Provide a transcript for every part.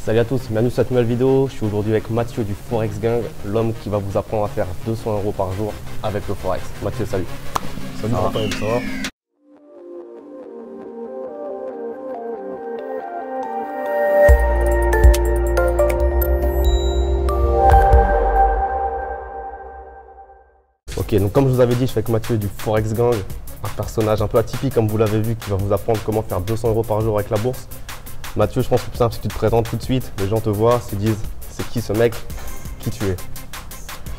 Salut à tous, bienvenue sur cette nouvelle vidéo. Je suis aujourd'hui avec Mathieu du Forex Gang, l'homme qui va vous apprendre à faire 200 € par jour avec le Forex. Mathieu, salut. Salut Raphaël, ça va? Ok, donc comme je vous avais dit, je suis avec Mathieu du Forex Gang, un personnage un peu atypique comme vous l'avez vu, qui va vous apprendre comment faire 200 € par jour avec la bourse. Mathieu, je pense que c'est plus simple si tu te présentes tout de suite, les gens te voient, se disent c'est qui ce mec, qui tu es.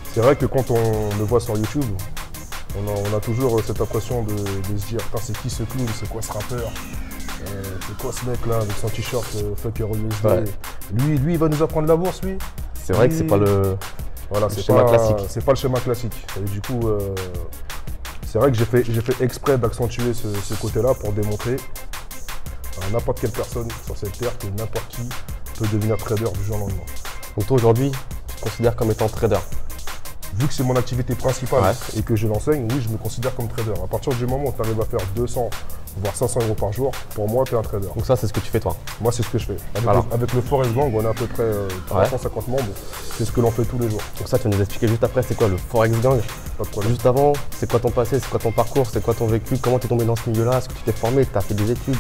C'est vrai que quand on me voit sur YouTube, on a toujours cette impression de se dire c'est qui ce clown, c'est quoi ce rappeur, c'est quoi ce mec là avec son t-shirt fuck your USD. Ouais. Lui il va nous apprendre la bourse lui. C'est vrai que c'est pas le schéma classique. C'est pas le schéma classique. Et du coup, c'est vrai que j'ai fait exprès d'accentuer ce côté-là pour démontrer à n'importe quelle personne sur cette terre que n'importe qui peut devenir trader du jour au lendemain. Donc toi aujourd'hui, tu te considères comme étant trader? Vu que c'est mon activité principale et que je l'enseigne, oui, je me considère comme trader. À partir du moment où tu arrives à faire 200 voire 500 € par jour, pour moi, tu es un trader. Donc ça, c'est ce que tu fais toi? Moi, c'est ce que je fais. Avec le Forex Gang, on a à peu près 350 membres. C'est ce que l'on fait tous les jours. Donc ça, tu vas nous expliquer juste après, c'est quoi le Forex Gang? Pas de problème. Juste avant, c'est quoi ton passé, c'est quoi ton parcours, c'est quoi ton vécu, comment tu es tombé dans ce milieu-là, est-ce que tu t'es formé, tu as fait des études?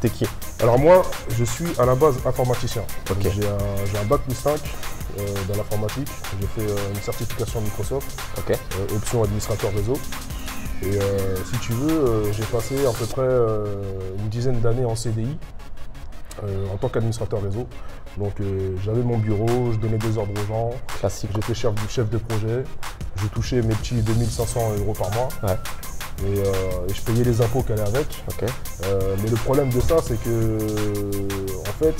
T'es qui? Alors moi, je suis à la base informaticien. Okay. J'ai un bac plus 5 dans l'informatique. J'ai fait une certification Microsoft, option administrateur réseau. Et si tu veux, j'ai passé à peu près une dizaine d'années en CDI en tant qu'administrateur réseau. Donc j'avais mon bureau, je donnais des ordres aux gens. Classique. J'étais chef de projet. Je touchais mes petits 2500 € par mois. Ouais. Et je payais les impôts qu'elle allaient avec. Mais le problème de ça, c'est que, en fait,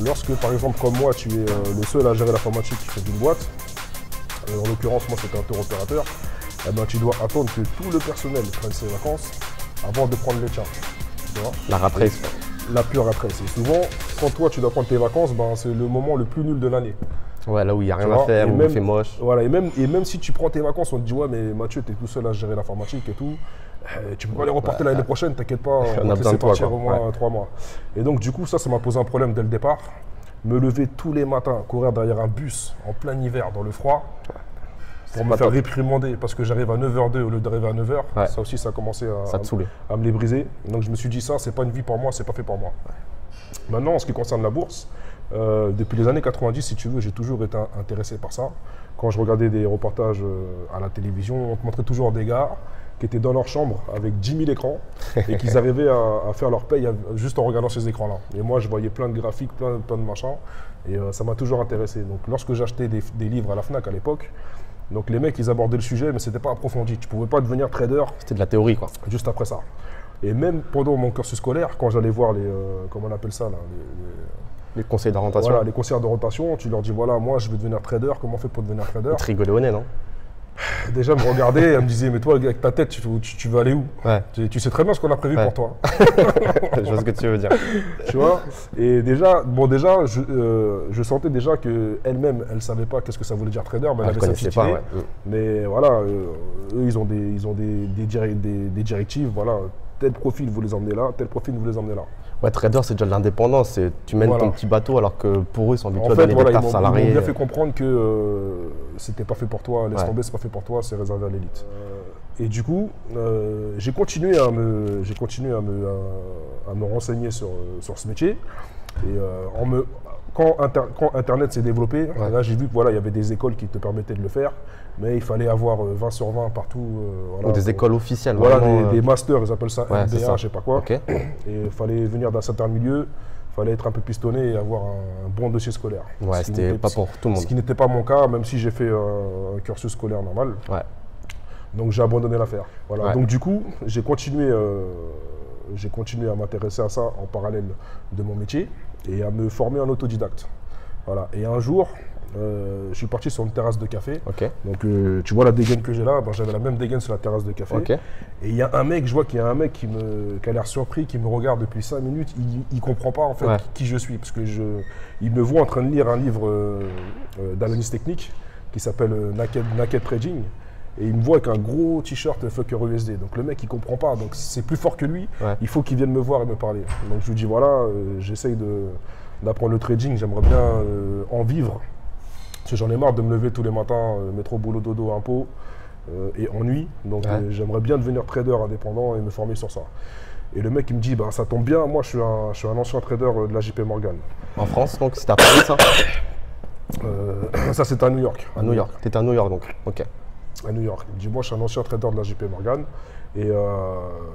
lorsque, par exemple, comme moi, tu es le seul à gérer l'informatique d'une boîte, en l'occurrence, moi, c'était un tour opérateur, eh ben, tu dois attendre que tout le personnel prenne ses vacances avant de prendre les tiens. Tu vois ? La rat race. La pure rat race. Et souvent, quand toi, tu dois prendre tes vacances, ben, c'est le moment le plus nul de l'année. Ouais, là où il n'y a rien à faire, où il fait moche. Voilà, et même si tu prends tes vacances, on te dit ouais mais Mathieu, tu es tout seul à gérer l'informatique et tout, tu peux pas les reporter l'année prochaine, t'inquiète pas, on va te laisser partir au moins 3 mois. Et donc du coup ça m'a posé un problème dès le départ. Me lever tous les matins, courir derrière un bus en plein hiver dans le froid, pour me faire réprimander parce que j'arrive à 9h02 au lieu d'arriver à 9h, ça aussi ça a commencé à me les briser. Donc je me suis dit ça, c'est pas une vie pour moi, c'est pas fait pour moi. Maintenant en ce qui concerne la bourse, depuis les années 90, si tu veux, j'ai toujours été intéressé par ça. Quand je regardais des reportages à la télévision, on te montrait toujours des gars qui étaient dans leur chambre avec 10 000 écrans et qu'ils arrivaient à faire leur paye juste en regardant ces écrans-là. Et moi, je voyais plein de graphiques, plein de machins, et ça m'a toujours intéressé. Donc, lorsque j'achetais des livres à la FNAC à l'époque, donc les mecs, ils abordaient le sujet, mais c'était pas approfondi. Tu pouvais pas devenir trader. C'était de la théorie, quoi. Juste après ça. Et même pendant mon cursus scolaire, quand j'allais voir les, comment on appelle ça là, les conseils d'orientation. Voilà, les conseillers d'orientation, tu leur dis voilà, moi je veux devenir trader, comment on fait pour devenir trader? Ils te rigolaient au nez, non? Déjà, elle me regardait, elle me disait mais toi avec ta tête, tu vas aller où? Tu sais très bien ce qu'on a prévu pour toi. Je vois ce que tu veux dire. Tu vois? Et déjà, je sentais déjà qu'elle-même, elle ne savait pas qu'est-ce que ça voulait dire trader, mais elle avait sa petite idée. Mais voilà, eux, ils ont des directives, voilà, tel profil vous les emmenez là, tel profil vous les emmenez là. Ouais, trader, c'est déjà de l'indépendance. Tu mènes ton petit bateau alors que pour eux, ils sont habitués à donner des tafs salariés. Ils m'ont bien fait comprendre que c'était pas fait pour toi, laisse tomber, c'est pas fait pour toi, c'est réservé à l'élite. Et du coup, j'ai continué à me renseigner sur ce métier. Et quand Internet s'est développé, là j'ai vu que voilà, il y avait des écoles qui te permettaient de le faire, mais il fallait avoir 20 sur 20 partout. Ou des écoles officielles. Voilà, des masters, ils appellent ça MBA, je sais pas quoi. Et il fallait venir d'un certain milieu, il fallait être un peu pistonné et avoir un bon dossier scolaire. Ouais, c'était pas pour tout le monde. Ce qui n'était pas mon cas, même si j'ai fait un cursus scolaire normal. Donc j'ai abandonné l'affaire. Voilà. Donc du coup, j'ai continué à m'intéresser à ça en parallèle de mon métier et à me former en autodidacte. Voilà. Et un jour, je suis parti sur une terrasse de café. Donc tu vois la dégaine que j'ai là, j'avais la même dégaine sur la terrasse de café. Et il y a un mec, je vois qu'il y a un mec qui a l'air surpris, qui me regarde depuis 5 minutes, il ne comprend pas en fait qui je suis. Parce que il me voit en train de lire un livre d'analyse technique qui s'appelle Naked Trading. Et il me voit avec un gros t-shirt fucker USD. Donc le mec il comprend pas, donc c'est plus fort que lui, il faut qu'il vienne me voir et me parler. Donc je lui dis voilà, j'essaye d'apprendre le trading, j'aimerais bien en vivre. Parce que j'en ai marre de me lever tous les matins, métro, boulot, dodo, impôts et ennui. Donc j'aimerais bien devenir trader indépendant et me former sur ça. Et le mec il me dit, bah, ça tombe bien, moi je suis un ancien trader de la JP Morgan. En France, donc c'était à Paris ça? Ça c'était à New York. À New York, tu étais à New York donc, ok. À New York. Il me dit, moi je suis un ancien trader de la JP Morgan. Et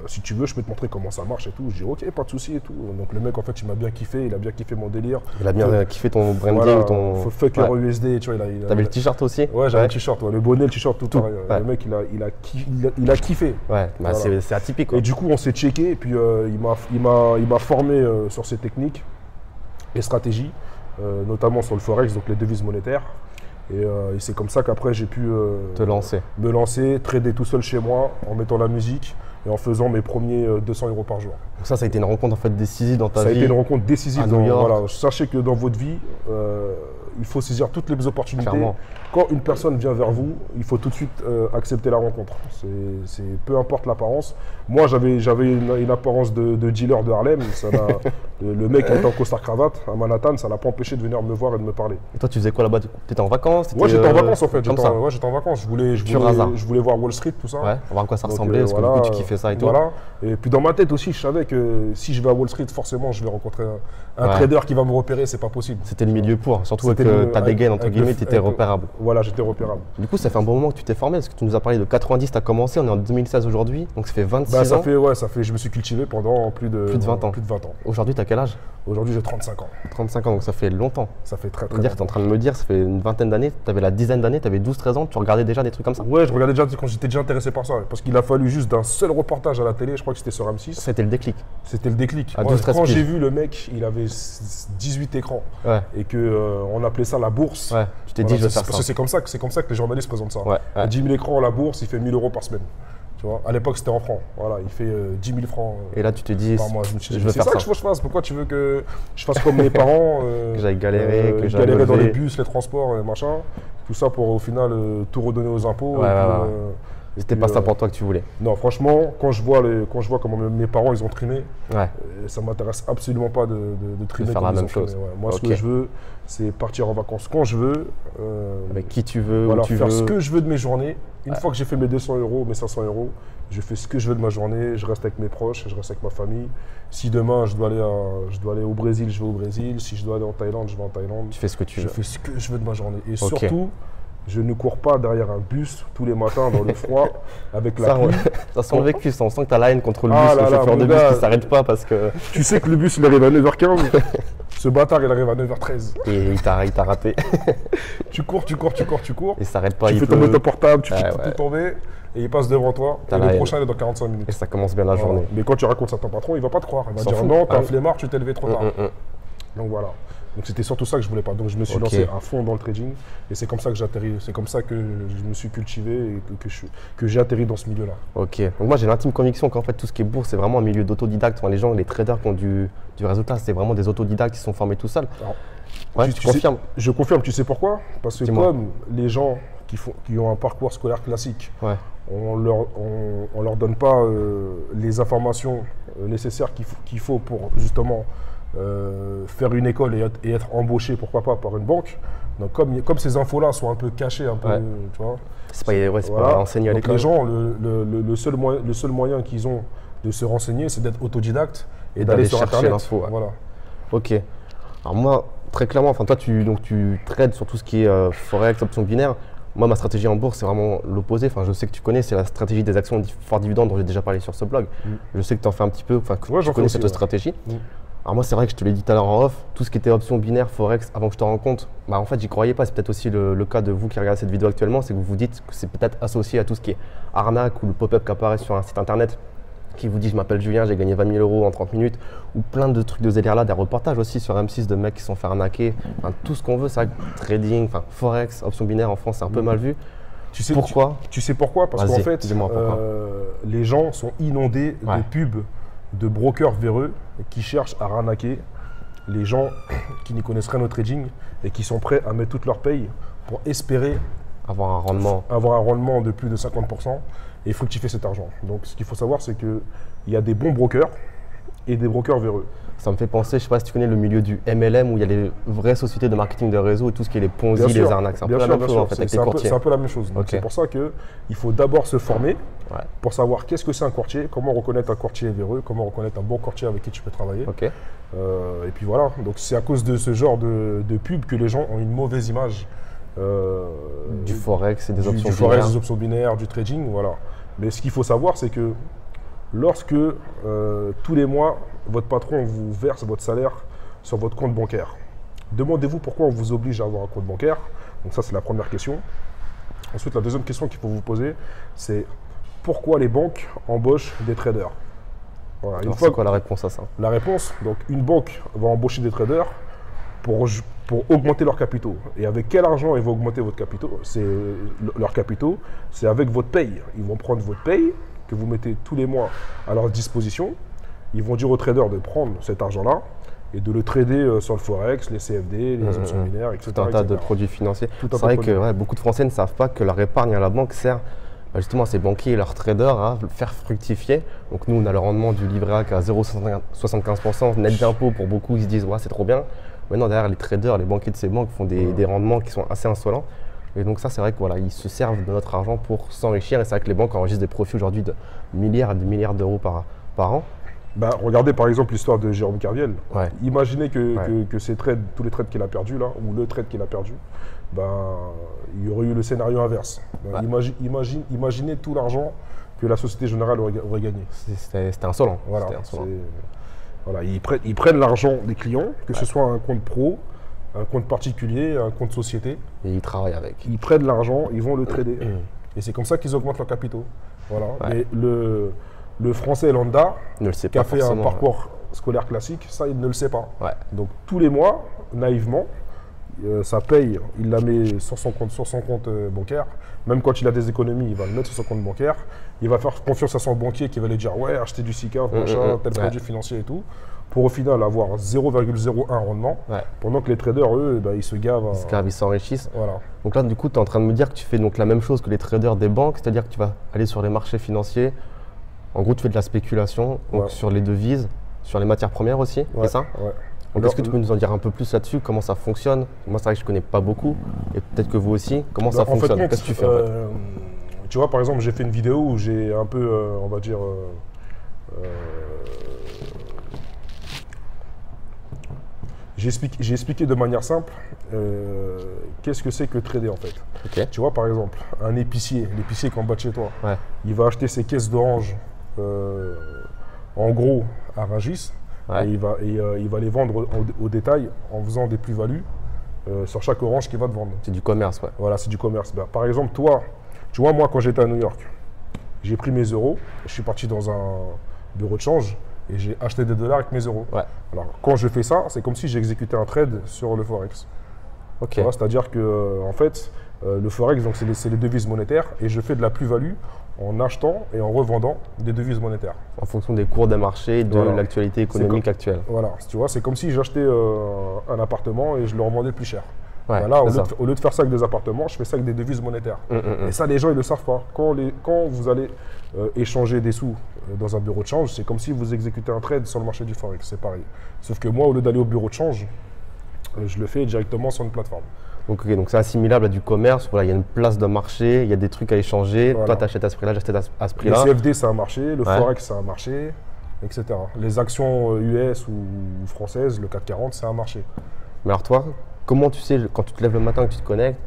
si tu veux, je peux te montrer comment ça marche et tout. Je dis ok, pas de souci et tout. Donc le mec en fait, il m'a bien kiffé, il a bien kiffé mon délire. Il a bien kiffé ton branding, voilà, ton. Fuck Euro USD, tu vois. T'avais le t-shirt aussi? Ouais, j'avais le t-shirt, le bonnet, le t-shirt, tout pareil. Ouais. Le mec, il a kiffé. Ouais, bah voilà. C'est atypique quoi. Et du coup, on s'est checké et puis il m'a formé sur ses techniques et stratégies, notamment sur le Forex, donc les devises monétaires. Et c'est comme ça qu'après j'ai pu me lancer, trader tout seul chez moi en mettant la musique et en faisant mes premiers 200 € par jour. Donc ça a été une rencontre en fait décisive dans ta vie. Ça a été une rencontre décisive. Voilà, sachez que dans votre vie, il faut saisir toutes les opportunités. Clairement. Quand une personne vient vers vous, il faut tout de suite accepter la rencontre. Peu importe l'apparence. Moi, j'avais une apparence de dealer de Harlem. Le mec était en costard-cravate à Manhattan, ça l'a pas empêché de venir me voir et de me parler. Et toi, tu faisais quoi là-bas? Tu étais en vacances? Moi, j'étais en vacances en fait. J'étais en vacances. Je voulais voir Wall Street, tout ça. Ouais, voir à quoi ça ressemblait, parce que du coup, tu kiffais ça et tout. Voilà. Et puis dans ma tête aussi, je savais que si je vais à Wall Street, forcément, je vais rencontrer un trader qui va me repérer, c'est pas possible. C'était le milieu pour, surtout que ta dégaine, entre guillemets, tu étais repérable. Voilà, j'étais repérable. Du coup, ça fait un bon moment que tu t'es formé, parce que tu nous as parlé de 90, tu as commencé, on est en 2016 aujourd'hui, donc ça fait 26 ans. Je me suis cultivé pendant plus de 20 ans. Aujourd'hui, tu as quel âge? Aujourd'hui, j'ai 35 ans. 35 ans, donc ça fait longtemps. Ça fait très longtemps. Tu es en train de me dire, ça fait une vingtaine d'années, tu avais la dizaine d'années, tu avais 12-13 ans, tu regardais déjà des trucs comme ça? Ouais, je regardais déjà quand j'étais déjà intéressé par ça, parce qu'il a fallu juste d'un seul reportage à la télé, je crois que c'était sur M6. C'était le déclic. C'était le déclic. Quand j'ai vu le mec, il avait 18 écrans et qu'on appelait ça la bourse. Ouais, tu t'es dit, je vais faire ça. Parce que c'est comme ça que les journalistes présentent ça. Ouais. 10 000 écrans, la bourse, il fait 1 000 € par semaine. Tu vois, à l'époque, c'était en francs. Voilà, il fait 10 000 francs et là, tu te dis, par mois. Je veux faire ça. C'est ça que je fasse. Pourquoi tu veux que je fasse comme mes parents que j'aille galérer, que j'aille galérer dans les bus, les transports, machin. Tout ça pour au final tout redonner aux impôts. C'était pas ça pour toi que tu voulais? Non, franchement, quand je vois comment mes parents ils ont trimé, ça m'intéresse absolument pas de trimer. De faire la même chose. Moi, ce que je veux, c'est partir en vacances quand je veux. Avec qui tu veux, voilà, où tu veux. Faire ce que je veux de mes journées. Une fois que j'ai fait mes 200 €, mes 500 €, je fais ce que je veux de ma journée. Je reste avec mes proches, je reste avec ma famille. Si demain je dois aller au Brésil, je vais au Brésil. Si je dois aller en Thaïlande, je vais en Thaïlande. Tu fais ce que tu veux. Je fais ce que je veux de ma journée. Et surtout, je ne cours pas derrière un bus tous les matins dans le froid avec la pluie. Ça sent le vécu, on sent que tu as la haine contre le bus, le chauffeur de bus qui ne s'arrête pas parce que… Tu sais que le bus il arrive à 9h15, ce bâtard il arrive à 9h13. Et il t'a raté. Tu cours. Il s'arrête pas, tu fais tomber ton portable, tu fais tout tomber et il passe devant toi. Et le prochain il est dans 45 minutes. Et ça commence bien la journée. Mais quand tu racontes ça à ton patron, il va pas te croire. Il va dire non, t'es un flemmard, tu t'es levé trop tard. Donc voilà. Donc c'était surtout ça que je voulais pas. Donc je me suis lancé à fond dans le trading et c'est comme ça que j'ai atterri. C'est comme ça que je me suis cultivé et que j'ai atterri dans ce milieu-là. Ok. Donc moi j'ai l'intime conviction qu'en fait tout ce qui est bourse c'est vraiment un milieu d'autodidacte. Enfin, les traders qui ont du résultat, c'est vraiment des autodidactes qui se sont formés tout seuls. Tu confirmes? Je confirme. Tu sais pourquoi? Parce que comme les gens qui ont un parcours scolaire classique, on leur donne pas les informations nécessaires qu'il faut pour justement faire une école et être embauché, pourquoi pas, par une banque. Donc comme ces infos-là sont un peu cachées, tu vois. C'est pas enseigné à l'école. Les gens, le seul moyen qu'ils ont de se renseigner, c'est d'être autodidacte et d'aller sur Internet. Voilà. Ok. Alors moi, très clairement, toi tu trades sur tout ce qui est Forex, options binaires. Moi, ma stratégie en bourse, c'est vraiment l'opposé. Enfin, je sais que tu connais, c'est la stratégie des actions fort dividendes dont j'ai déjà parlé sur ce blog. Je sais que tu en fais un petit peu, que tu connais cette stratégie. Alors moi, c'est vrai que je te l'ai dit tout à l'heure en off, tout ce qui était options binaires, Forex, avant que je te rende compte, en fait, j'y croyais pas. C'est peut-être aussi le cas de vous qui regardez cette vidéo actuellement, c'est que vous vous dites que c'est peut-être associé à tout ce qui est arnaque ou le pop-up qui apparaît sur un site internet qui vous dit je m'appelle Julien, j'ai gagné 20 000 € en 30 minutes, ou plein de trucs de ce délire là, des reportages aussi sur M6 de mecs qui se sont fait arnaquer, tout ce qu'on veut, c'est vrai que trading, Forex, options binaires en France, c'est un peu mal vu. Tu sais pourquoi? Tu sais pourquoi? Parce qu'en fait, les gens sont inondés de pubs de brokers véreux qui cherchent à arnaquer les gens qui n'y connaissent rien au trading et qui sont prêts à mettre toute leur paye pour espérer avoir un rendement de plus de 50% et fructifier cet argent. Donc ce qu'il faut savoir, c'est qu'il y a des bons brokers et des brokers véreux. Ça me fait penser, je ne sais pas si tu connais le milieu du MLM où il y a les vraies sociétés de marketing de réseau et tout ce qui est les Ponzi, les arnaques. C'est un peu la même chose en fait avec les courtiers. C'est un peu la même chose. Okay. C'est pour ça qu'il faut d'abord se former pour savoir qu'est-ce que c'est un courtier, comment reconnaître un courtier véreux, comment reconnaître un bon courtier avec qui tu peux travailler. Okay. Et puis voilà, donc c'est à cause de ce genre de pub que les gens ont une mauvaise image. Du forex et des options binaires. Du forex, des options binaires, du trading, voilà. Mais ce qu'il faut savoir, c'est que lorsque tous les mois, votre patron vous verse votre salaire sur votre compte bancaire, demandez-vous pourquoi on vous oblige à avoir un compte bancaire. Donc ça, c'est la première question. Ensuite, la deuxième question qu'il faut vous poser, c'est pourquoi les banques embauchent des traders. Voilà. C'est quoi la réponse à ça? La réponse, donc une banque va embaucher des traders pour augmenter leurs capitaux. Et avec quel argent ils vont augmenter leurs capitaux? C'est avec votre paye. Ils vont prendre votre paye que vous mettez tous les mois à leur disposition. Ils vont dire aux traders de prendre cet argent-là et de le trader sur le forex, les CFD, les options binaires, etc. Tout un tas de produits financiers. C'est vrai que beaucoup de Français ne savent pas que leur épargne à la banque sert justement à ces banquiers et leurs traders à faire fructifier. Donc nous, on a le rendement du livret A qui est à 0,75% net d'impôt. Pour beaucoup, ils se disent ouais, c'est trop bien. Maintenant, derrière, les traders, les banquiers de ces banques font des rendements qui sont assez insolents. Et donc ça, c'est vrai que voilà, ils se servent de notre argent pour s'enrichir. Et c'est vrai que les banques enregistrent des profits aujourd'hui de milliards et de milliards d'euros par an. Regardez par exemple l'histoire de Jérôme Kerviel. Imaginez que ces trades, tous les trades qu'il a perdus là, ou le trade qu'il a perdu, il y aurait eu le scénario inverse. Imaginez tout l'argent que la Société Générale aurait gagné. C'était insolent. Voilà, voilà, ils prennent l'argent des clients, que ce soit un compte pro, un compte particulier, un compte société. Et ils travaillent avec. Ils prennent l'argent, ils vont le trader. Et c'est comme ça qu'ils augmentent leurs capitaux. Voilà. Mais le Français lambda, qui a fait un parcours scolaire classique, ça, il ne le sait pas. Donc tous les mois, naïvement, sa paye, il la met sur son compte bancaire. Même quand il a des économies, il va le mettre sur son compte bancaire. Il va faire confiance à son banquier qui va lui dire « Ouais, achetez du SICAV, machin, tel produit financier et tout », pour au final avoir 0,01 rendement, pendant que les traders, eux, ils se gavent. Ils s'enrichissent. Voilà. Donc là, du coup, tu es en train de me dire que tu fais donc la même chose que les traders des banques, c'est-à-dire que tu vas aller sur les marchés financiers. En gros, tu fais de la spéculation donc sur les devises, sur les matières premières aussi, c'est ça? Donc, est-ce que tu peux nous en dire un peu plus là-dessus? Comment ça fonctionne? Moi, c'est vrai que je ne connais pas beaucoup, et peut-être que vous aussi. Comment ça fonctionne? Qu'est-ce que tu fais en fait? Tu vois, par exemple, j'ai fait une vidéo où j'ai un peu, on va dire, j'ai expliqué de manière simple qu'est-ce que c'est que trader en fait. Tu vois, par exemple, un épicier, l'épicier qui est en bas de chez toi, il va acheter ses caisses d'oranges en gros à Rungis. Et il va les vendre au détail en faisant des plus-values sur chaque orange qu'il va te vendre. C'est du commerce, Voilà, c'est du commerce. Par exemple, toi, tu vois, moi, quand j'étais à New York, j'ai pris mes euros, je suis parti dans un bureau de change et j'ai acheté des dollars avec mes euros. Alors, quand je fais ça, c'est comme si j'exécutais un trade sur le Forex. C'est-à-dire que, en fait, le Forex, c'est les devises monétaires et je fais de la plus-value en achetant et en revendant des devises monétaires. En fonction des cours des marchés, de l'actualité économique actuelle. Voilà, tu vois, c'est comme si j'achetais un appartement et je le revendais plus cher. Là, au lieu de faire ça avec des appartements, je fais ça avec des devises monétaires. Et ça, les gens, ils ne le savent pas. Quand vous allez échanger des sous dans un bureau de change, c'est comme si vous exécutez un trade sur le marché du Forex, c'est pareil. Sauf que moi, au lieu d'aller au bureau de change, je le fais directement sur une plateforme. Donc c'est assimilable à du commerce. Voilà, il y a une place de marché, il y a des trucs à échanger. Toi, tu achètes à ce prix-là, j'achète à ce prix-là. Le CFD, c'est un marché, le Forex, c'est un marché, etc. Les actions US ou françaises, le CAC 40, c'est un marché. Mais alors toi, comment tu sais, quand tu te lèves le matin et que tu te connectes,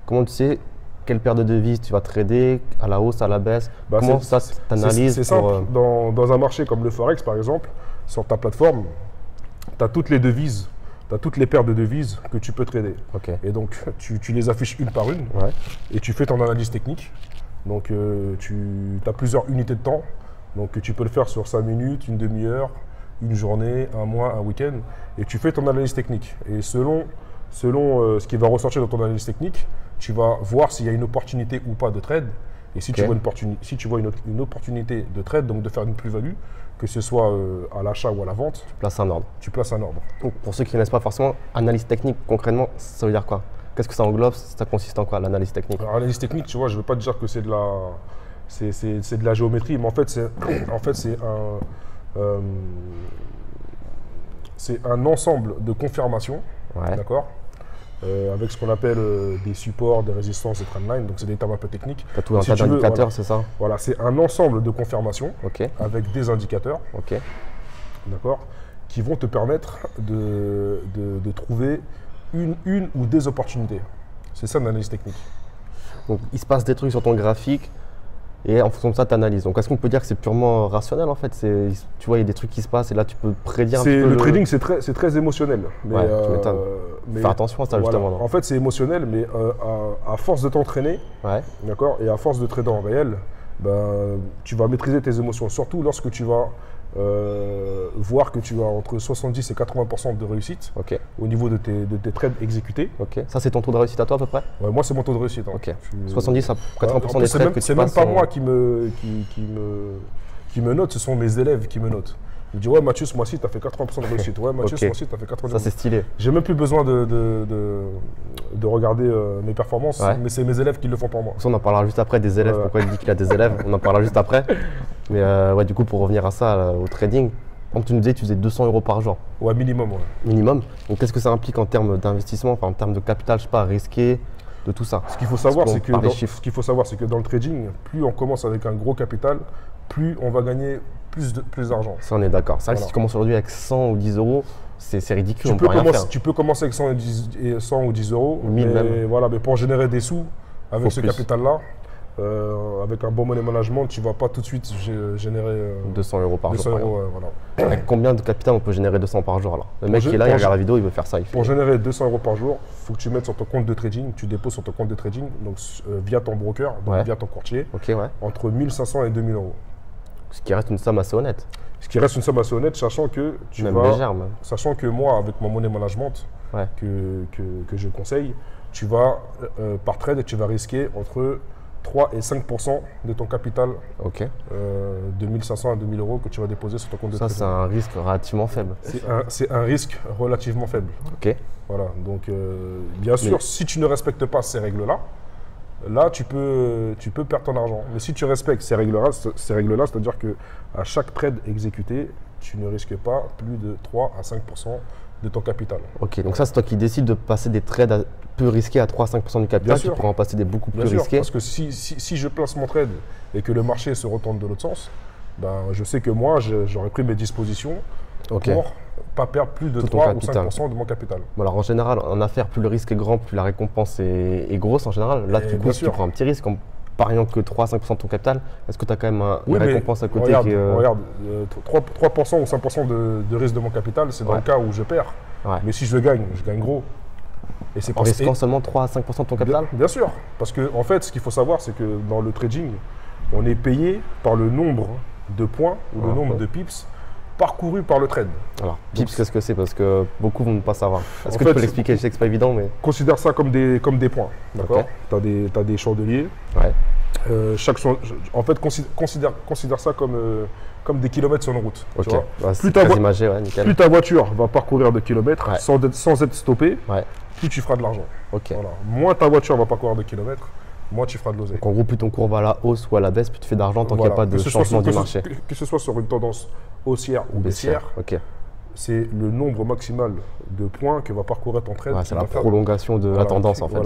comment tu sais quelle paire de devises tu vas trader, à la hausse, à la baisse? Comment ça t'analyses? C'est simple. Dans un marché comme le Forex, par exemple, sur ta plateforme, tu as toutes les devises. Tu as toutes les paires de devises que tu peux trader. Et donc, tu les affiches une par une et tu fais ton analyse technique. Donc, tu as plusieurs unités de temps. Donc, tu peux le faire sur 5 minutes, une demi-heure, une journée, un mois, un week-end. Et tu fais ton analyse technique. Et selon ce qui va ressortir dans ton analyse technique, tu vas voir s'il y a une opportunité ou pas de trade. Et si tu vois une opportunité de trade, donc de faire une plus-value, que ce soit à l'achat ou à la vente, tu places un ordre. Donc, pour ceux qui ne connaissent pas forcément, analyse technique, concrètement, ça veut dire quoi? Qu'est-ce que ça englobe? Ça consiste en quoi, l'analyse technique? Alors, l'analyse technique, tu vois, je ne veux pas te dire que c'est de la géométrie, mais en fait, c'est C'est un ensemble de confirmations, d'accord, avec ce qu'on appelle des supports, des résistances, des trendlines. Donc, c'est des termes un peu techniques. Tu as tout un tas d'indicateurs, voilà, c'est ça? Voilà, c'est un ensemble de confirmations avec des indicateurs, d'accord, qui vont te permettre de trouver une ou des opportunités. C'est ça l'analyse technique. Donc, il se passe des trucs sur ton graphique. Et en fonction de ça, tu analyses. Donc, est-ce qu'on peut dire que c'est purement rationnel en fait? Tu vois, il y a des trucs qui se passent et là, tu peux prédire un petit peu. Le trading, c'est très émotionnel. Mais, fais attention à ça, voilà. justement. En fait, c'est émotionnel, mais à force de t'entraîner, d'accord, et à force de trader en réel, ben, tu vas maîtriser tes émotions. Surtout lorsque tu vas voir que tu as entre 70 et 80% de réussite au niveau de tes trades exécutés. Ça, c'est ton taux de réussite à toi à peu près? Moi, c'est mon taux de réussite. 70 à 80% des trades que tu c'est même pas moi qui me note, ce sont mes élèves qui me notent. Ils me disent, ouais, Mathieu, ce mois-ci, tu as fait 80% de réussite. Ouais, Mathieu, ce mois-ci, tu as fait 80%. Ça, c'est stylé. J'ai même plus besoin de regarder mes performances, mais c'est mes élèves qui le font pour moi. Ça, on en parlera juste après des élèves, pourquoi il dit qu'il a des élèves. On en parlera juste après. Mais du coup, pour revenir à ça, au trading, comme tu nous disais, tu faisais 200 € par jour. Ouais, minimum. Minimum. Donc, qu'est-ce que ça implique en termes d'investissement, enfin, en termes de capital, je sais pas, risqué, de tout ça? Ce qu'il faut savoir, c'est que dans le trading, plus on commence avec un gros capital, plus on va gagner plus d'argent. Ça, on est d'accord. C'est vrai que si tu commences aujourd'hui avec 100 ou 10 €, c'est ridicule. Tu peux commencer avec 100 ou 10 €, mais pour générer des sous avec ce capital-là, avec un bon money management, tu ne vas pas tout de suite générer 200 € par jour. Voilà. Avec combien de capital on peut générer 200 par jour alors? Le mec qui est là, il regarde la vidéo, il veut faire ça. Pour générer 200 € par jour, il faut que tu mettes sur ton compte de trading, tu déposes sur ton compte de trading, donc via ton broker, donc via ton courtier, entre 1500 et 2000 €. Ce qui reste une somme assez honnête. Ce qui reste une somme assez honnête, sachant que sachant que moi, avec mon money management que je conseille, tu vas par trade, tu vas risquer entre 3 et 5% de ton capital de 1500 à 2000 € que tu vas déposer sur ton compte de trading. Ça, c'est un risque relativement faible. C'est un risque relativement faible. Voilà, donc bien sûr, si tu ne respectes pas ces règles-là, là, tu peux perdre ton argent. Mais si tu respectes ces règles-là, c'est-à-dire qu'à chaque trade exécuté, tu ne risques pas plus de 3 à 5% de ton capital. Donc ça, c'est toi qui décides de passer des trades peu risqués à 3 à 5% du capital. Tu pourras en passer des beaucoup plus risqués. Parce que si je place mon trade et que le marché se retourne de l'autre sens, ben, je sais que moi, j'aurais pris mes dispositions pour pas perdre plus de 3 ou 5% de mon capital. Bon, alors en général, en affaires, plus le risque est grand, plus la récompense est grosse en général. Là, du coup, si tu prends un petit risque en pariant que 3 à 5% de ton capital, est-ce que tu as quand même une récompense à côté regarde, 3% ou 5% de risque de mon capital, c'est dans le cas où je perds. Mais si je gagne gros. Et en risquant seulement 3 à 5% de ton capital? Bien sûr. Parce que en fait, ce qu'il faut savoir, c'est que dans le trading, on est payé par le nombre de points ou le nombre de pips parcouru par le trade. Alors, pips, qu'est-ce que c'est? Parce que beaucoup vont ne pas savoir. Est-ce que tu peux l'expliquer? Je sais que c'est pas évident, mais… Considère ça comme des points, d'accord? Tu as des chandeliers. En fait, considère ça comme des kilomètres sur une route. Tu vois? Plus ta voiture va parcourir de kilomètres sans être stoppée, plus tu feras de l'argent. Voilà. Moins ta voiture va parcourir de kilomètres, moins tu feras de l'oseille. Donc en gros, plus ton cours va à la hausse ou à la baisse, plus tu fais d'argent tant qu'il n'y a pas de changement du marché. Que ce soit sur une tendance haussière ou baissière, c'est le nombre maximal de points que va parcourir ton trade. C'est la prolongation de la tendance en fait.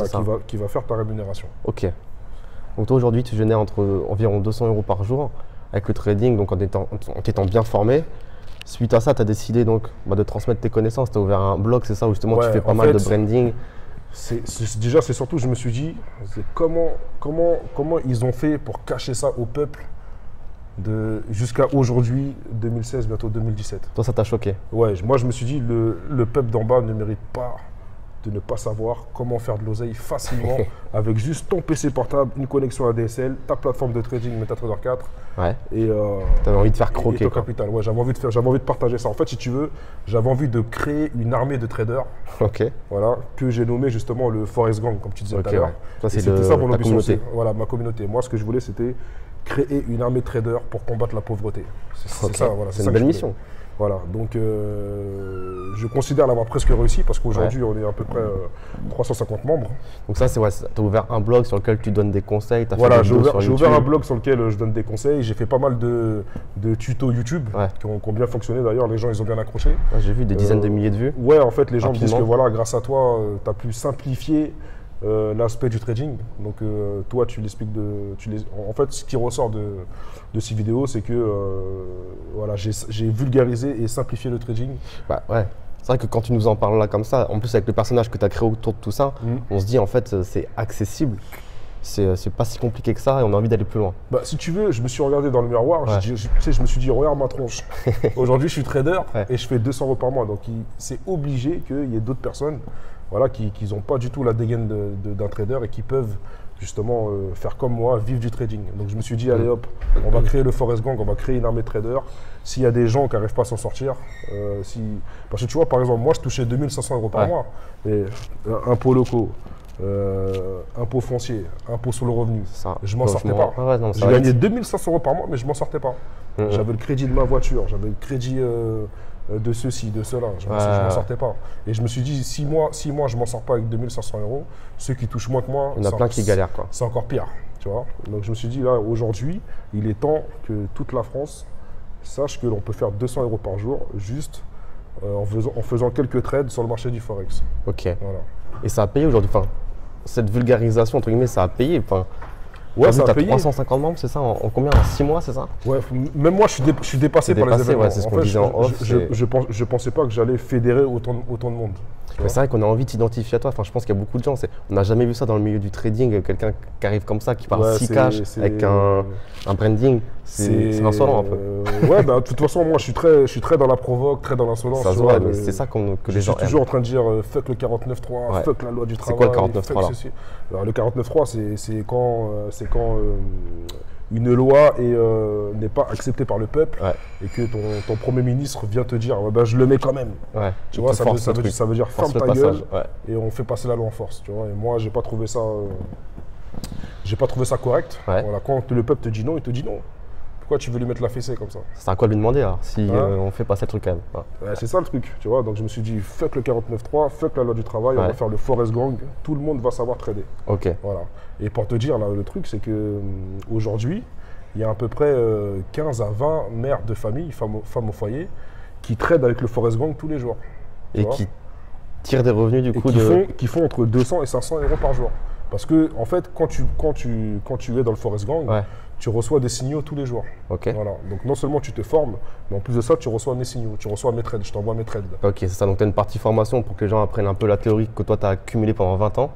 Qui va faire ta rémunération. Donc toi aujourd'hui, tu génères environ 200 € par jour avec le trading, donc en étant bien formé. Suite à ça, tu as décidé donc de transmettre tes connaissances. Tu as ouvert un blog, c'est ça, où justement tu fais pas mal de branding. Déjà, c'est surtout, je me suis dit, comment ils ont fait pour cacher ça au peuple jusqu'à aujourd'hui, 2016, bientôt 2017. Toi, ça t'a choqué? Ouais, moi je me suis dit, le peuple d'en bas ne mérite pas de ne pas savoir comment faire de l'oseille facilement avec juste ton PC portable, une connexion ADSL, ta plateforme de trading MetaTrader 4 et t'avais envie de faire croquer. Et ton capital. Ouais, j'avais envie de partager ça. En fait, si tu veux, j'avais envie de créer une armée de traders voilà, que j'ai nommé justement le Forex Gang, comme tu disais tout à l'heure. C'était ça mon ambition. Voilà, ma communauté. Moi, ce que je voulais, c'était créer une armée de traders pour combattre la pauvreté. C'est ça, voilà, c'est une belle mission. Voilà, donc je considère l'avoir presque réussi parce qu'aujourd'hui on est à peu près 350 membres. Donc ça, c'est tu as ouvert un blog sur lequel tu donnes des conseils. Voilà, j'ai ouvert un blog sur lequel je donne des conseils. J'ai fait pas mal de tutos YouTube qui ont bien fonctionné d'ailleurs, les gens ils ont bien accroché. Ouais, j'ai vu des dizaines de milliers de vues. Ouais, en fait les gens me disent que voilà, grâce à toi, tu as pu simplifier l'aspect du trading. Donc toi tu l'expliques en fait ce qui ressort de ces vidéos c'est que voilà, j'ai vulgarisé et simplifié le trading. Bah ouais, c'est vrai que quand tu nous en parles là comme ça, en plus avec le personnage que tu as créé autour de tout ça, on se dit en fait c'est accessible, c'est pas si compliqué que ça et on a envie d'aller plus loin. Bah si tu veux, je me suis regardé dans le miroir, je me suis dit regarde ma tronche. Aujourd'hui je suis trader et je fais 200 € par mois, donc c'est obligé qu'il y ait d'autres personnes voilà, qui n'ont pas du tout la dégaine d'un trader et qui peuvent justement faire comme moi, vivre du trading. Donc je me suis dit, allez hop, on va créer le Forex Gang, on va créer une armée de traders. S'il y a des gens qui n'arrivent pas à s'en sortir, parce que tu vois, par exemple, moi je touchais 2500 € par mois, mais impôts locaux, impôts fonciers, impôts sur le revenu, je m'en sortais pas. J'ai gagné 2500 € par mois, mais je m'en sortais pas. J'avais le crédit de ma voiture, j'avais le crédit de ceci, de cela, je m'en sortais pas. Et je me suis dit, si moi je m'en sors pas avec 2500 €, ceux qui touchent moins que moi, il y en a plein qui galèrent quoi. C'est encore pire, tu vois. Donc je me suis dit, là, aujourd'hui, il est temps que toute la France sache que l'on peut faire 200 € par jour, juste en faisant quelques trades sur le marché du Forex. Ok. Voilà. Et ça a payé aujourd'hui, enfin, cette vulgarisation, entre guillemets, ça a payé, enfin. Ouais, ça a payé. 350 membres, c'est ça en combien? En 6 mois, c'est ça? Ouais, même moi, je suis dépassé par les événements. Ouais, c'est ce qu'on disait en off. Je pensais pas que j'allais fédérer autant de monde. Mais c'est vrai qu'on a envie de t'identifier à toi. Enfin, je pense qu'il y a beaucoup de gens. On n'a jamais vu ça dans le milieu du trading. Quelqu'un qui arrive comme ça, qui parle si cash, avec un branding. C'est insolent un peu. Ouais, bah, de toute façon, moi, je suis très dans la provoque, très dans l'insolence. Ça se voit, mais c'est ça que les gens aiment. Je suis toujours en train de dire fuck le 49.3, fuck la loi du travail. C'est quoi le 49.3 là? Alors, le 49.3, c'est quand une loi n'est pas acceptée par le peuple et que ton Premier ministre vient te dire bah, je le mets quand même. Ouais, tu vois, ça veut dire ferme ta gueule et on fait passer la loi en force. Tu vois, et moi, j'ai pas trouvé ça correct. Voilà, quand le peuple te dit non, il te dit non. Pourquoi tu veux lui mettre la fessée comme ça? C'est à quoi lui demander alors, si on fait passer le truc quand même. C'est ça le truc, tu vois. Donc je me suis dit, fuck le 49.3, fuck la loi du travail, on va faire le Forex Gang, tout le monde va savoir trader. Ok. Voilà. Et pour te dire, là, le truc, c'est que aujourd'hui, il y a à peu près 15 à 20 mères de famille, femmes au foyer, qui tradent avec le Forex Gang tous les jours. Et qui tirent des revenus du coup qui font entre 200 et 500 € par jour. Parce que, en fait, quand tu es dans le Forex Gang, tu reçois des signaux tous les jours. Okay. Voilà. Donc non seulement tu te formes, mais en plus de ça, tu reçois mes signaux, tu reçois mes trades, je t'envoie mes trades. Ok, c'est ça. Donc tu as une partie formation pour que les gens apprennent un peu la théorie que toi tu as accumulée pendant 20 ans.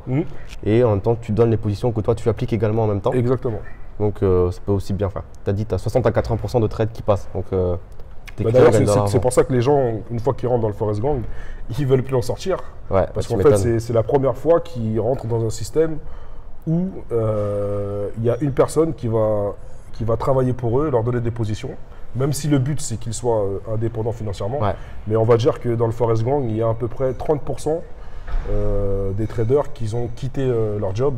Et en même temps, tu donnes les positions que toi tu appliques également en même temps. Exactement. Donc ça peut aussi bien faire. Tu as dit que tu as 60 à 80% de trades qui passent. Donc, d'ailleurs, c'est pour ça que les gens, une fois qu'ils rentrent dans le Forex Gang, ils ne veulent plus en sortir. Ouais, parce qu'en fait, c'est la première fois qu'ils rentrent dans un système où il y a une personne qui va travailler pour eux, leur donner des positions, même si le but c'est qu'ils soient indépendants financièrement. Mais on va dire que dans le Forex Gang, il y a à peu près 30% des traders qui ont quitté leur job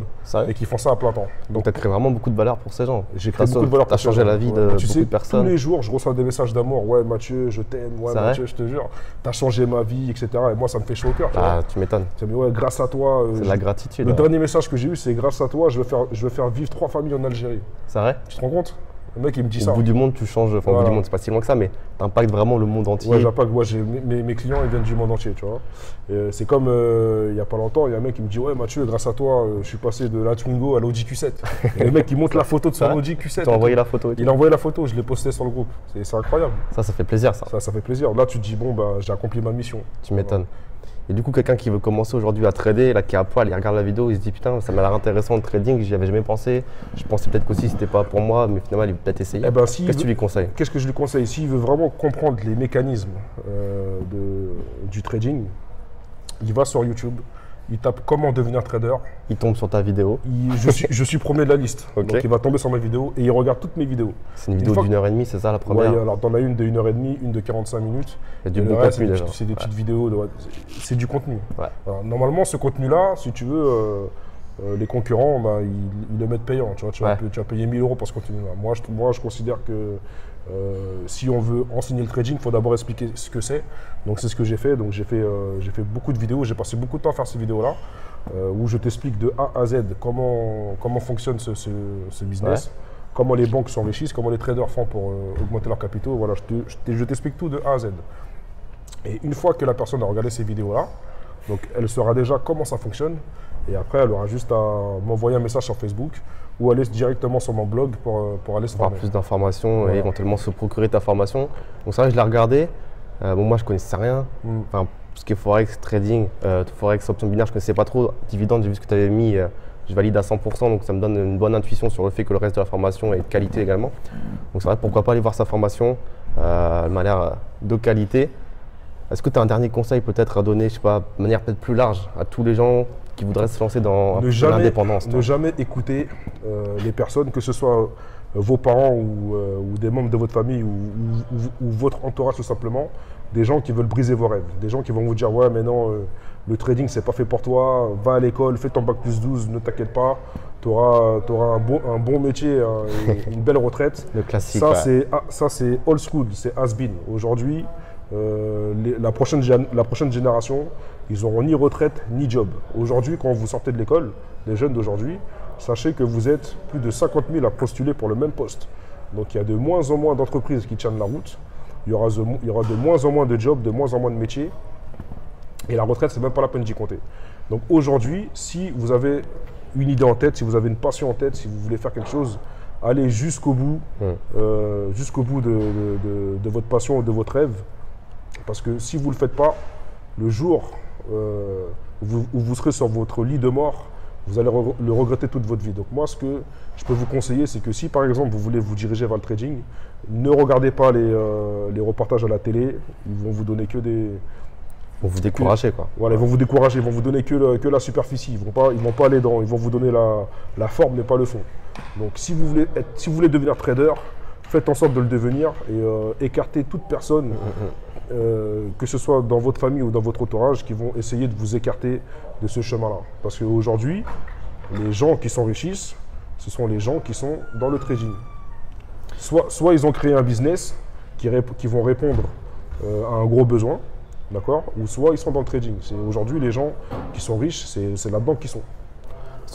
et qui font ça à plein temps. Donc tu as créé vraiment beaucoup de valeur pour ces gens. J'ai créé beaucoup de valeur pour ces gens. Tu as changé la vie de beaucoup de personnes. Tous les jours, je reçois des messages d'amour. Ouais, Mathieu, je t'aime. Ouais, Mathieu, je te jure, tu as changé ma vie, etc. Et moi, ça me fait chaud au cœur. Tu m'étonnes. Ouais, grâce à toi. C'est de la gratitude. Le dernier message que j'ai eu, c'est grâce à toi, je vais faire vivre 3 familles en Algérie. C'est vrai? Tu te rends compte? Le mec, il me dit ça. Au bout du monde, tu changes. Enfin, au bout du monde, c'est pas si loin que ça, mais tu impactes vraiment le monde entier. Ouais, j'impacte. Ouais, mes clients, ils viennent du monde entier, tu vois. C'est comme il n'y a pas longtemps, il y a un mec qui me dit ouais, Mathieu, grâce à toi, je suis passé de la Twingo à l'Audi Q7. Et le mec, il montre la photo de son Audi Q7. Tu as envoyé la photo? Il a envoyé la photo, je l'ai postée sur le groupe. C'est incroyable. Ça fait plaisir, ça. Ça fait plaisir. Là, tu te dis bon, bah, j'ai accompli ma mission. Tu m'étonnes. Et du coup, quelqu'un qui veut commencer aujourd'hui à trader, là, qui est à poil, il regarde la vidéo, il se dit putain, ça m'a l'air intéressant le trading, j'y avais jamais pensé. Je pensais peut-être qu'aussi c'était pas pour moi, mais finalement, il veut peut-être essayer. Qu'est-ce que tu lui conseilles? Qu'est-ce que je lui conseille? S'il veut vraiment comprendre les mécanismes du trading, il va sur YouTube, il tape comment devenir trader. Il tombe sur ta vidéo. Je suis premier de la liste. Donc il va tomber sur ma vidéo et il regarde toutes mes vidéos. C'est une vidéo d'1h30, c'est ça la première? Oui, alors t'en as une de 1h30, une de 45 minutes. Il y a du bon contenu déjà. C'est des petites vidéos, c'est du contenu. Alors, normalement, ce contenu-là, si tu veux, les concurrents, bah, ils le mettent payant. Tu vois, tu vas payer 1000 € pour ce contenu-là. Moi, je considère que si on veut enseigner le trading, il faut d'abord expliquer ce que c'est. Donc, c'est ce que j'ai fait. Donc, j'ai fait beaucoup de vidéos. J'ai passé beaucoup de temps à faire ces vidéos-là, où je t'explique de A à Z comment fonctionne ce business, comment les banques s'enrichissent, comment les traders font pour augmenter leurs capitaux. Voilà, je t'explique tout de A à Z. Et une fois que la personne a regardé ces vidéos-là, donc elle saura déjà comment ça fonctionne. Et après, elle aura juste à m'envoyer un message sur Facebook ou aller directement sur mon blog pour aller se former. Avoir plus d'informations et éventuellement se procurer ta formation. Donc ça, je l'ai regardé. Bon, moi, je ne connaissais rien. Enfin, ce qui est Forex, trading, Forex, option binaire, je ne connaissais pas trop. Dividende, j'ai vu ce que tu avais mis. Je valide à 100%, donc ça me donne une bonne intuition sur le fait que le reste de la formation est de qualité également. Donc c'est vrai, pourquoi pas aller voir sa formation. Elle m'a l'air de qualité. Est-ce que tu as un dernier conseil peut-être à donner, je sais pas, de manière peut-être plus large à tous les gens qui voudraient se lancer dans l'indépendance? Ne jamais écouter les personnes, que ce soit vos parents ou des membres de votre famille ou votre entourage tout simplement, des gens qui veulent briser vos rêves, des gens qui vont vous dire ouais mais non, le trading c'est pas fait pour toi, va à l'école, fais ton bac plus 12, ne t'inquiète pas, tu auras un bon métier, une belle retraite. Le classique. Ça c'est old school, c'est has-been. Aujourd'hui, la prochaine génération, ils n'auront ni retraite ni job. Aujourd'hui, quand vous sortez de l'école, les jeunes d'aujourd'hui, sachez que vous êtes plus de 50 000 à postuler pour le même poste. Donc il y a de moins en moins d'entreprises qui tiennent la route. Il y aura de moins en moins de jobs, de moins en moins de métiers. Et la retraite, c'est même pas la peine d'y compter. Donc aujourd'hui, si vous avez une idée en tête, si vous avez une passion en tête, si vous voulez faire quelque chose, allez jusqu'au bout, de votre passion ou de votre rêve. Parce que si vous ne le faites pas, le jour où vous serez sur votre lit de mort, vous allez le regretter toute votre vie. Donc moi, ce que je peux vous conseiller, c'est que si par exemple vous voulez vous diriger vers le trading, ne regardez pas les reportages à la télé, ils vont vous donner que des... Ils vont vous décourager quoi. Voilà, ils vont vous décourager, ils vont vous donner que la superficie, ils vont pas aller dans, ils vont vous donner la forme mais pas le fond. Donc si vous voulez devenir trader, faites en sorte de le devenir et écartez toute personne, que ce soit dans votre famille ou dans votre entourage, qui vont essayer de vous écarter de ce chemin-là. Parce qu'aujourd'hui, les gens qui s'enrichissent, ce sont les gens qui sont dans le trading. Soit ils ont créé un business qui vont répondre à un gros besoin, d'accord, ou soit ils sont dans le trading. Aujourd'hui, les gens qui sont riches, c'est là-dedans qu'ils sont.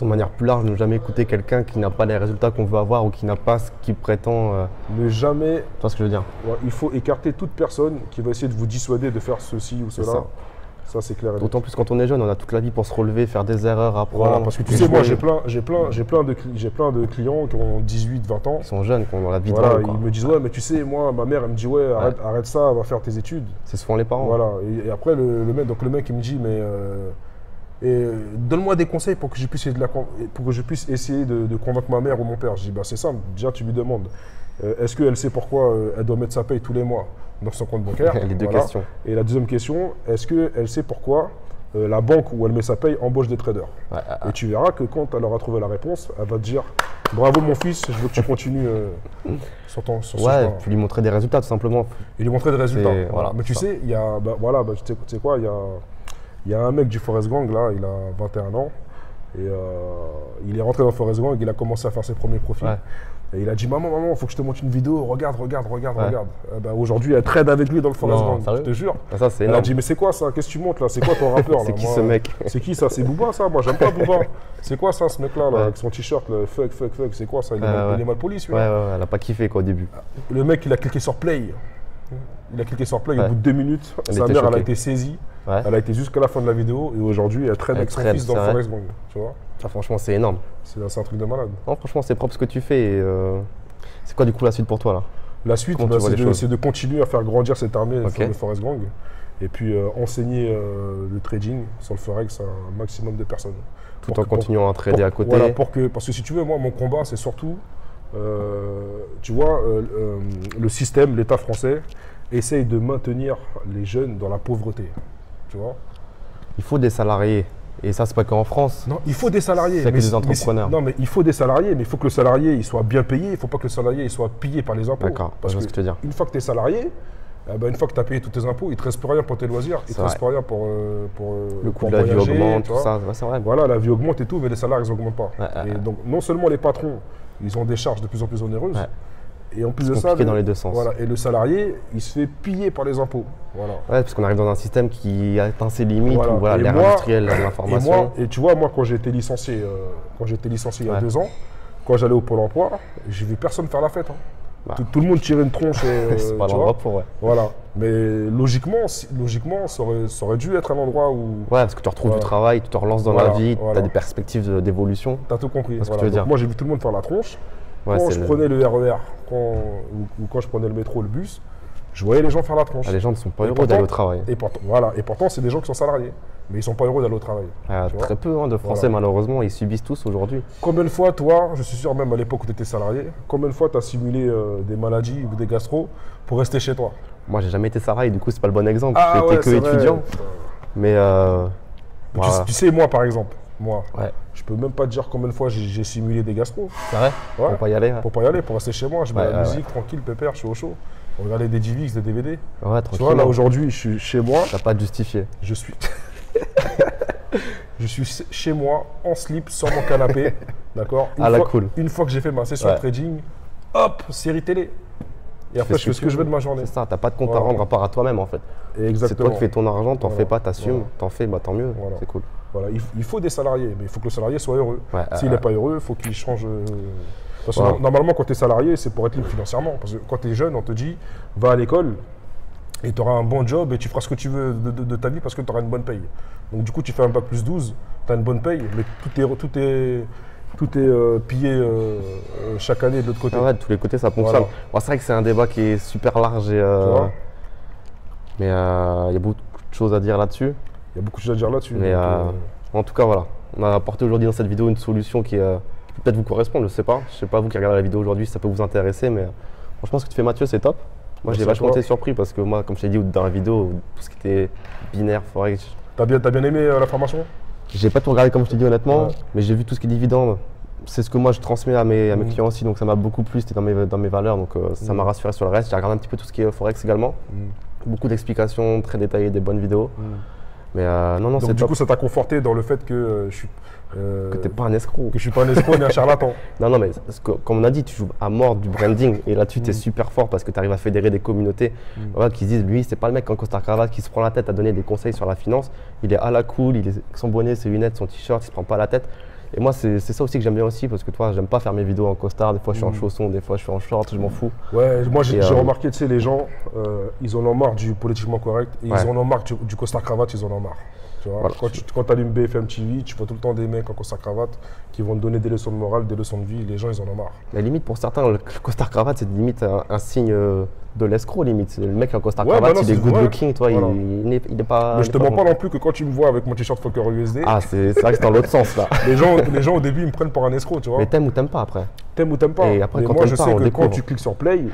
De manière plus large, ne jamais écouter quelqu'un qui n'a pas les résultats qu'on veut avoir ou qui n'a pas ce qu'il prétend. Ne jamais. Tu vois ce que je veux dire? Ouais, il faut écarter toute personne qui va essayer de vous dissuader de faire ceci ou cela. Ça c'est clair. D'autant plus quand on est jeune, on a toute la vie pour se relever, faire des erreurs, apprendre. Voilà, parce que tu sais, moi j'ai plein de clients qui ont 18, 20 ans. Ils sont jeunes, qui ont la vie voilà, de ils me disent ouais mais tu sais, moi ma mère elle me dit ouais arrête ça, va faire tes études. C'est souvent les parents. Voilà, et après le mec il me dit mais donne-moi des conseils pour que je puisse essayer de convaincre ma mère ou mon père. Je dis bah c'est simple, déjà tu lui demandes est-ce qu'elle sait pourquoi elle doit mettre sa paye tous les mois dans son compte bancaire. Les deux questions. Et la deuxième question, est-ce qu'elle sait pourquoi la banque où elle met sa paye embauche des traders. Et tu verras que quand elle aura trouvé la réponse, elle va te dire bravo mon fils, je veux que tu continues sur ce chemin. Ouais, puis lui montrer des résultats tout simplement. Et lui montrer des résultats. Voilà, mais tu sais, il y a, tu sais quoi, il y a un mec du Forest Gang là, il a 21 ans. Et il est rentré dans Forest Gang, il a commencé à faire ses premiers profits. Ouais. Et il a dit maman, il faut que je te montre une vidéo, regarde. Aujourd'hui, elle trade avec lui dans le Forest Gang, je te jure. Ça, c'est elle a dit mais c'est quoi ça? Qu'est-ce que tu montres là? C'est quoi ton rappeur? C'est qui ce mec? C'est qui ça? C'est Booba ça? Moi j'aime pas Booba. C'est quoi ça ce mec là, avec son t-shirt fuck, c'est quoi ça? Il est mal poli celui-là. Ouais, elle a pas kiffé quoi au début. Le mec il a cliqué sur play. Il a cliqué sur play, au bout de 2 minutes, sa mère elle a été saisie. Elle a été jusqu'à la fin de la vidéo et aujourd'hui elle trade avec son fils dans le Forest Gang. Tu vois? Ça, franchement c'est énorme. C'est un truc de malade. Non, franchement c'est propre ce que tu fais. C'est quoi du coup la suite pour toi là? La suite, c'est de continuer à faire grandir cette armée sur le Forest Gang et puis enseigner le trading sur le Forex à un maximum de personnes. Tout en continuant à trader à côté. Voilà, parce que si tu veux, moi mon combat c'est surtout, tu vois, le système, l'État français essaye de maintenir les jeunes dans la pauvreté. Tu vois? Il faut des salariés. Et ça, c'est pas qu'en France. Non, il faut des salariés. C'est que des entrepreneurs. Non, mais il faut des salariés, mais il faut que le salarié il soit bien payé. Il ne faut pas que le salarié il soit pillé par les impôts. D'accord, parce que ce que tu veux dire. Une fois que tu es salarié, une fois que tu as payé tous tes impôts, il ne te reste plus rien pour tes loisirs, il ne te reste plus rien pour le coût de la vie augmente, tout ça, c'est vrai. Voilà, la vie augmente et tout, mais les salaires, ils n'augmentent pas. Et donc, non seulement les patrons, ils ont des charges de plus en plus onéreuses, et en plus de ça, dans les deux sens. Voilà, et le salarié, il se fait piller par les impôts. Voilà. Ouais, parce qu'on arrive dans un système qui atteint ses limites, où l'ère industrielle, l'information. Et tu vois, moi, quand j'ai été licencié, il y a 2 ans, quand j'allais au Pôle emploi, j'ai vu personne faire la fête. Tout le monde tirait une tronche. C'est pas l'endroit pour, Voilà. Mais logiquement, ça aurait dû être un endroit où. Ouais, parce que tu retrouves du travail, tu te relances dans la vie, tu as des perspectives d'évolution. Tu as tout compris. Moi, j'ai vu tout le monde faire la tronche. Quand je prenais le RER ou quand je prenais le métro, le bus, je voyais les gens faire la tronche. Les gens ne sont pas heureux d'aller au travail. Et pourtant, c'est des gens qui sont salariés. Mais ils ne sont pas heureux d'aller au travail. Très peu de Français, malheureusement, ils subissent tous aujourd'hui. Combien de fois, toi, je suis sûr, même à l'époque où tu étais salarié, combien de fois tu as simulé des maladies ou des gastro pour rester chez toi? Moi, j'ai jamais été salarié, du coup, c'est pas le bon exemple. J'étais que étudiant. Mais tu sais, moi, par exemple, je peux même pas te dire combien de fois j'ai simulé des gastro. C'est vrai? Pour pas y aller. Pour pas y aller, pour rester chez moi. Je mets la musique, tranquille, pépère, je suis au chaud. On regardait des DivX, des DVD. Ouais, tranquille. Tu vois, là, aujourd'hui, je suis chez moi. T'as pas de justifié. Je suis chez moi, en slip, sur mon canapé. D'accord? Une fois que j'ai fait ma session de trading, hop, série télé. Et après, je fais ce que je veux de ma journée. C'est ça, t'as pas de compte à rendre à part à toi-même, en fait. C'est toi qui fais ton argent, t'en fais pas, t'assumes, t'en fais, tant mieux, c'est cool. Voilà, il faut des salariés, mais il faut que le salarié soit heureux. S'il n'est pas heureux, il faut qu'il change. Parce que normalement, quand tu es salarié, c'est pour être libre financièrement. Parce que quand tu es jeune, on te dit, va à l'école et tu auras un bon job et tu feras ce que tu veux de ta vie parce que tu auras une bonne paye. Donc du coup, tu fais un bac plus 12, tu as une bonne paye, mais tout est pillé chaque année de l'autre côté. De tous les côtés, ça fonctionne. C'est vrai que c'est un débat qui est super large, mais il y a beaucoup de choses à dire là-dessus. Il y a beaucoup de choses à dire là-dessus. Mais en tout cas, voilà. On a apporté aujourd'hui dans cette vidéo une solution qui peut peut-être vous correspondre, je sais pas. Je sais pas vous qui regardez la vidéo aujourd'hui si ça peut vous intéresser, mais franchement, ce que tu fais, Mathieu, c'est top. Moi, j'ai vachement été surpris parce que moi, comme je t'ai dit dans la vidéo, tout ce qui était binaire, forex. T'as bien aimé la formation? J'ai pas tout regardé comme je t'ai dit honnêtement, mais j'ai vu tout ce qui est dividende. C'est ce que moi je transmets à mes clients aussi, donc ça m'a beaucoup plu, c'était dans mes valeurs, donc ça m'a rassuré sur le reste. J'ai regardé un petit peu tout ce qui est forex également. Beaucoup d'explications très détaillées, des bonnes vidéos. Mais non, c'est top. Du coup, ça t'a conforté dans le fait que je suis. Que t'es pas un escroc. Que je suis pas un escroc ni un charlatan. Non, mais comme on a dit, tu joues à mort du branding et là-dessus, tu es super fort parce que tu arrives à fédérer des communautés qui se disent, lui, c'est pas le mec en costard cravate qui se prend la tête à donner des conseils sur la finance. Il est à la cool, il est avec son bonnet, ses lunettes, son t-shirt, il se prend pas la tête. Et moi, c'est ça aussi que j'aime bien aussi parce que toi, j'aime pas faire mes vidéos en costard. Des fois, je suis en chaussons, des fois, je suis en short, je m'en fous. Ouais, moi, j'ai remarqué, tu sais, les gens, ils en ont marre du politiquement correct et ils en ont marre du costard cravate, ils en ont marre. Tu vois, quand tu allumes BFM TV, tu vois tout le temps des mecs en costard cravate qui vont te donner des leçons de morale, des leçons de vie. Les gens, ils en ont marre. Mais limite, pour certains, le costard cravate, c'est limite un signe de l'escroc, limite. Le mec en costard cravate, il est good looking, toi, il n'est pas. Mais je te mens pas non plus que quand tu me vois avec mon t-shirt Fokker USD. Ah, c'est vrai que c'est dans l'autre sens, là. les gens, au début, ils me prennent pour un escroc, tu vois. Mais t'aimes ou t'aimes pas après. T'aimes ou t'aimes pas. Et après, quand moi, je sais que quand tu cliques sur Play,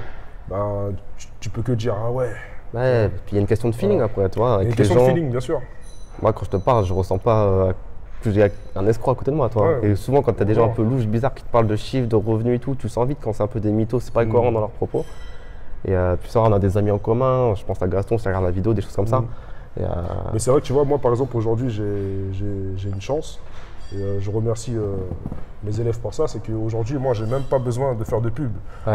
tu peux que dire, ah ouais. Ouais, puis il y a une question de feeling après, tu vois. Il y a une question de feeling, bien sûr. Moi, quand je te parle, je ressens pas que j'ai un escroc à côté de moi, toi. Et souvent, quand tu as des gens un peu louches, bizarres, qui te parlent de chiffres, de revenus et tout, tu sens vite quand c'est un peu des mythos, c'est pas cohérent dans leurs propos. Et puis ça, on a des amis en commun, je pense à Gaston, si tu regardes la vidéo, des choses comme ça. Mais c'est vrai que tu vois, moi, par exemple, aujourd'hui, j'ai une chance. Et je remercie mes élèves pour ça, c'est qu'aujourd'hui, moi, j'ai même pas besoin de faire de pub.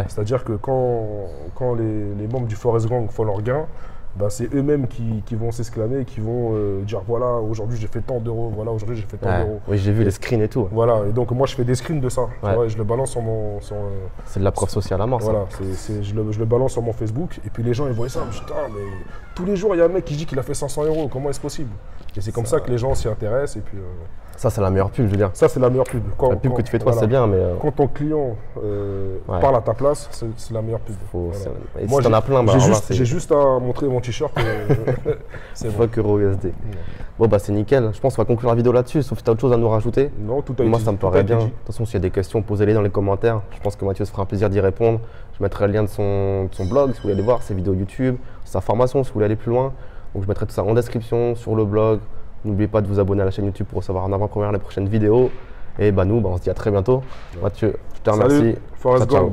C'est-à-dire que quand les membres du Forest Gang font leur gain, c'est eux-mêmes qui vont s'exclamer, qui vont dire voilà, aujourd'hui j'ai fait tant d'euros, voilà, aujourd'hui j'ai fait tant d'euros. Oui, j'ai vu les screens et tout. Voilà, et donc moi je fais des screens de ça, tu vois, et je le balance sur mon. C'est de la preuve sociale à mort, voilà, ça. Je le balance sur mon Facebook, et puis les gens ils voient ça, putain, mais tous les jours il y a un mec qui dit qu'il a fait 500 euros, comment est-ce possible? Et c'est comme ça que les gens s'y intéressent, et puis. Ça, c'est la meilleure pub, je veux dire. Ça, c'est la meilleure pub. La pub que tu fais toi, c'est bien, mais. Quand ton client parle à ta place, c'est la meilleure pub. Et moi, si t'en as plein, j'ai juste à montrer mon t-shirt. C'est Fokker USD. Bon, c'est nickel. Je pense qu'on va conclure la vidéo là-dessus, sauf si tu as autre chose à nous rajouter. Non, tout a été. Moi, ça me paraît bien. De toute façon, s'il y a des questions, posez-les dans les commentaires. Je pense que Mathieu se fera un plaisir d'y répondre. Je mettrai le lien de son blog si vous voulez aller voir, ses vidéos YouTube, sa formation si vous voulez aller plus loin. Donc, je mettrai tout ça en description, sur le blog. N'oubliez pas de vous abonner à la chaîne YouTube pour recevoir en avant-première les prochaines vidéos. Et nous, on se dit à très bientôt. Mathieu, je te remercie. Salut, Forest Gang.